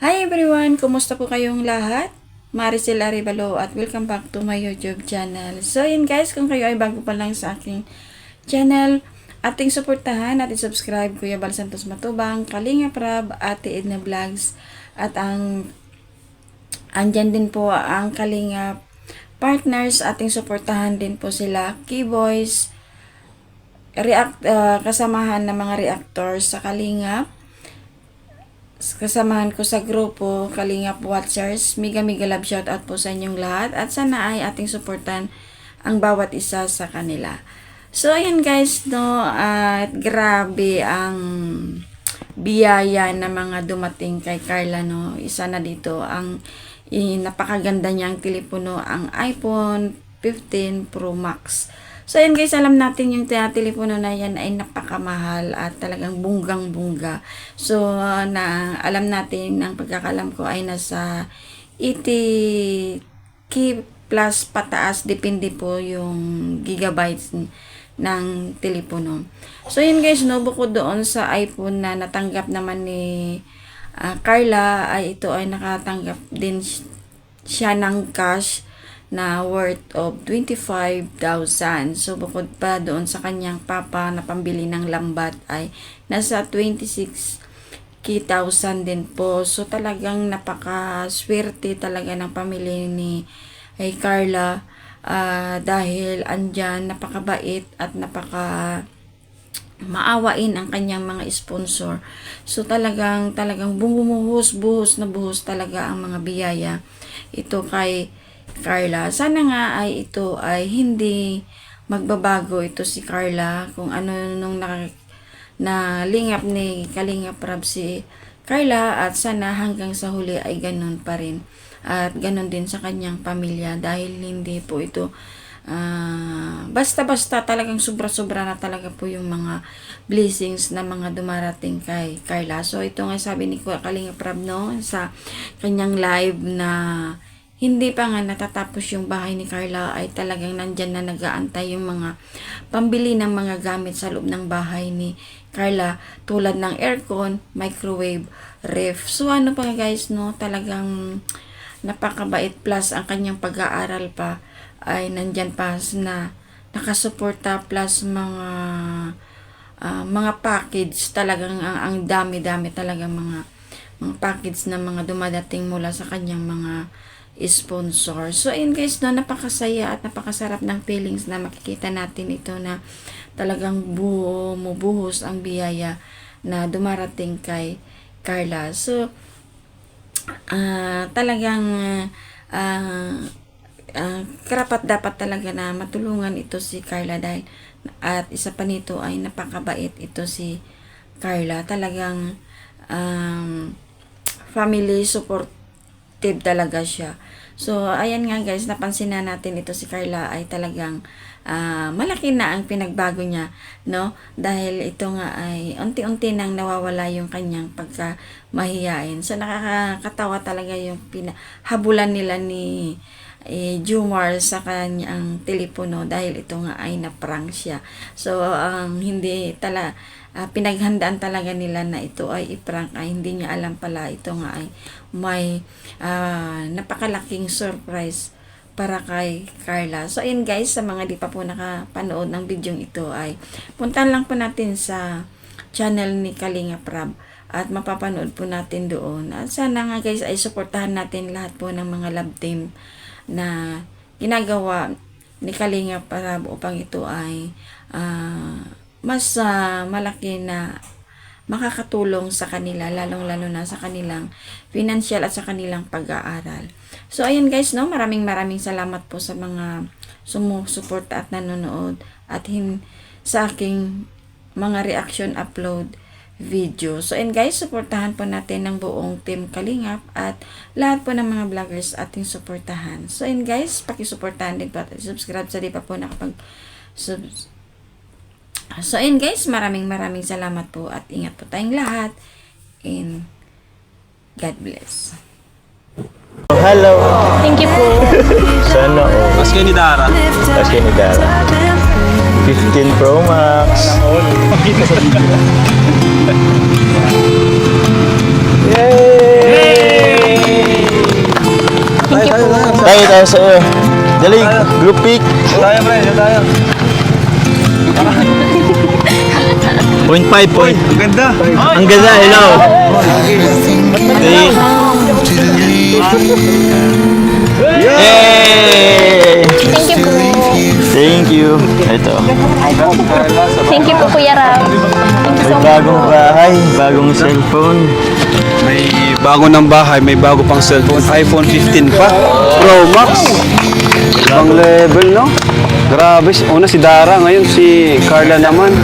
Hi everyone! Kumusta po kayong lahat? Maricel Arevalo at welcome back to my YouTube channel. So yun guys, kung kayo ay bago pa lang sa aking channel, ating suportahan at subscribe Kuya Bal Santos Matubang, Kalinga Prab, Ate Edna Vlogs at andyan din po ang Kalinga partners. Ating suportahan din po sila Keyboys, kasamahan ng mga reactors sa Kalinga. Kasamahan ko sa grupo Kalingap Watchers. Mega love shoutout po sa inyong lahat at sana ay ating suportan ang bawat isa sa kanila. So ayan guys, no, at grabe ang biyaya na mga dumating kay Carla, no. Isa na dito ang napakaganda niyang telepono, ang iPhone 15 Pro Max. So ayan guys, alam natin yung telepono na yan ay napakamahal at talagang bunggang-bungga. So alam natin, ang pagkakalam ko ay nasa 80k plus pataas, depende po yung gigabytes ng telepono. So yun guys, no, bukod doon sa iPhone na natanggap naman ni Carla, ay ito ay nakatanggap din siya ng cash na worth of 25,000. So, bukod pa doon sa kanyang papa na pambili ng lambat ay nasa 26,000 din po. So, talagang napakaswerte talaga ng pamilya ni Carla dahil andyan napakabait at maawain ang kanyang mga sponsor. So, talagang buhos talaga ang mga biyaya ito kay Carla. Sana nga ay ito ay hindi magbabago ito si Carla, kung ano nung nalingap ni Kalinga Prab si Carla, at sana hanggang sa huli ay ganun pa rin at ganun din sa kanyang pamilya, dahil hindi po ito basta-basta, talagang sobra-sobra na talaga po yung mga blessings na mga dumarating kay Carla. So ito nga sabi ni Kalinga Prab, no, sa kanyang live, na hindi pa nga natatapos yung bahay ni Carla ay talagang nandyan na nag-aantay yung mga pambili ng mga gamit sa loob ng bahay ni Carla, tulad ng aircon, microwave, ref. So ano pa guys, no, talagang napakabait, plus ang kanyang pag-aaral pa ay nandyan pa na nakasuporta, plus mga package, talagang ang dami-dami talaga mga package na mga dumadating mula sa kanyang mga sponsor. So ayun guys, no, napakasaya at napakasarap ng feelings na makikita natin ito, na talagang bumubuhos ang biyaya na dumarating kay Carla. So talagang karapat dapat talaga na matulungan ito si Carla, dahil at isa pa nito ay napakabait ito si Carla. Talagang family supportive talaga siya. So ayan nga guys, napansin na natin ito si Carla ay talagang malaki na ang pinagbago niya, no, dahil ito nga ay unti-unti nang nawawala yung kanyang pagkamahiyain. So nakakatawa talaga yung habulan nila ni Jumar sa kanyang telepono, dahil ito nga ay na-prank siya. So hindi pinaghandaan talaga nila na ito ay i-prank, ay hindi niya alam pala ito nga ay may napakalaking surprise para kay Carla. So ayun guys, sa mga di pa po nakapanood ng video ito, ay puntahan lang po natin sa channel ni Kalinga Prab at mapapanood po natin doon. At sana nga guys ay suportahan natin lahat po ng mga love team na ginagawa ni Kalinga Prab upang ito ay mas malaki na makakatulong sa kanila, lalong-lalo na sa kanilang financial at sa kanilang pag-aaral. So ayun guys, no, maraming salamat po sa mga sumusuporta at nanonood at sa aking mga reaction upload video. So ayun guys, suportahan po natin ng buong team Kalingap at lahat po ng mga vloggers ating suportahan. So ayun guys, pakisuportahan din po at subscribe sa di pa po So ayun guys, maraming salamat po at ingat po tayong lahat, and God bless. Hello. Thank you po. Sana all. Maski ni Dara. 15 Pro Max. Yay! tayo sa iyo. Dali, group pic. Tayo, pre. Tayo. 0.5 point. Ang ganda. Ang ganda, hello. Yay! Thank you po. Thank you. Ito. Thank you po, Kuya Ram. Thank you May so much bagong po. bahay, bagong cellphone. May bago ng bahay, may bago pang cellphone. iPhone 15 pa. Pro Max. Ibang level, no? Grabe. Una si Dara, ngayon si Carla naman.